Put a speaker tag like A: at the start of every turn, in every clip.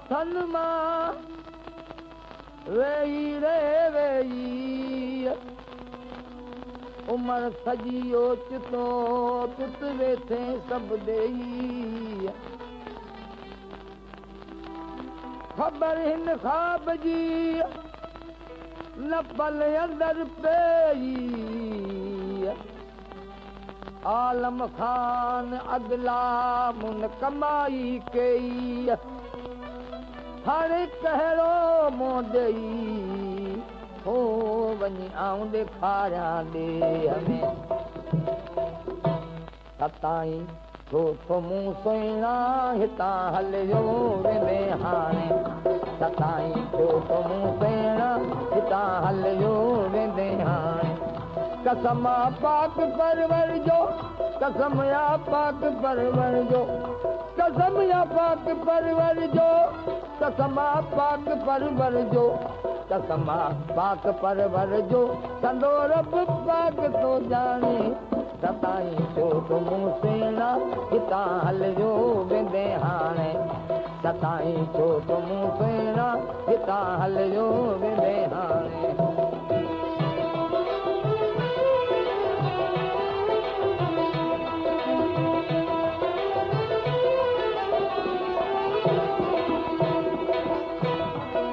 A: सन मां वेई रे वेई उमर सॼी ओचितो तुत वेठे सभु ॾेई ख़बर हिन ख़्वाब जी न पल अंदर पेई आलम खान अगला मुन कमाई कई हाणे कहिड़ो मूं ॾेई हो वञी आऊं ॾेखारियां ॾे में सताई छो थो मूं सुहिणा हितां हलियो वेंदे हाणे सताई छो थो मूं सुहिणा हितां हलियो वेंदे हाणे कसम पाक परवर जो कसम या पाक परवर जो कसम या पाक परवर जो कसम पाक परवर जो कसम पाक परवर जो संदो रब पाक तो जाने सताई छो तो मूं सुहिणा हितां हलियो वेंदे हाणे सताई छो तो मूं सुहिणा हितां हलियो वेंदे हाणे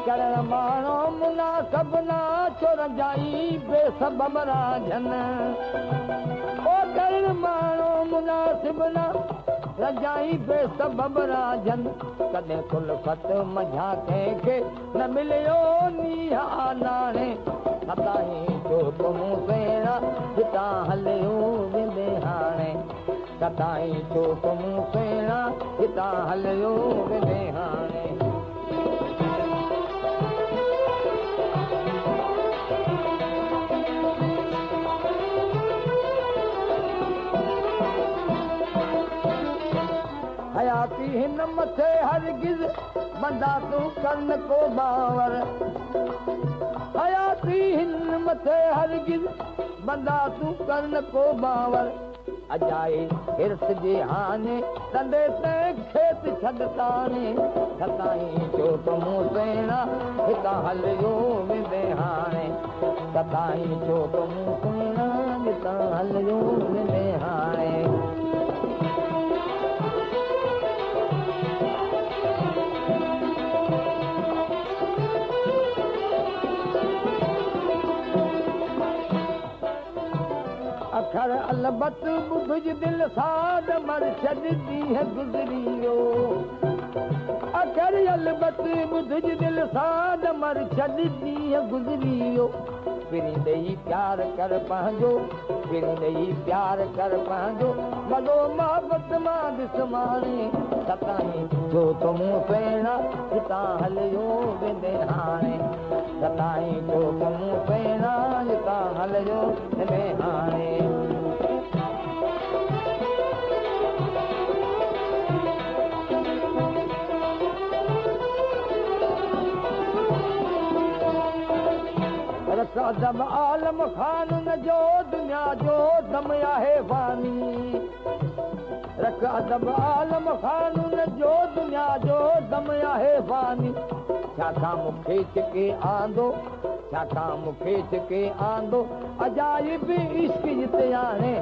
A: करण माण्हू मुनासब ना चोर जाई बेसबब राजन ओ करण माण्हू मुनासिब ना रजाई बेसबब राजन कॾहिं कुलफत मझा कंहिंखे न मिलियो नीहा नाणे सताई छो तो मूं सुहिणा हितां हलियो वेंदे हाणे सताई छो तो मूं सुहिणा हितां हलियो वेंदे हाणे हयाती हिन मथे हरगिज़ बंदा तूं करण को बावर हयाती हिन मथे हरगिज़ बंदा तूं करण को बावर अजाए हिर्स जे हाने तंदे ते खेत छॾताने सताई छो तो मूं सुहिणा हितां हलियो वेंदे हाणे सताई छो तो मूं सुहिणा हितां हलियो वेंदे हाणे अखर अलबत बुझ दिल साद मर छॾ ॾींहं गुज़रियो अखर अलबत बुझ दिल साद मर छॾ ॾींहं गुज़रियो पिरी ॾेई प्यार कर पंहिंजो पिरी ॾेई प्यार कर पंहिंजो वॾो मोहबत मां ॾिस माणे सताई छो तो मूं सुहिणा हितां हलियो वेंदे हाणे सताई छो तो मूं सुहिणा हितां हलियो वेंदे हाणे रब आलम खान न जो दुनिया जो दम आहे फानी रख अदब आलम खान न जो दुनिया जो दम आहे फानी छाकां मूंखे छिके आंदो छाकां मूंखे छिके आंदो अजाइब इश्क जिते आणे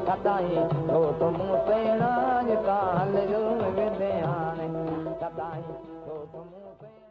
A: सताई छो तो मूं सुहिणा हितां हलियो वेंदे हाणे सताई छो तो मूं सुहिणा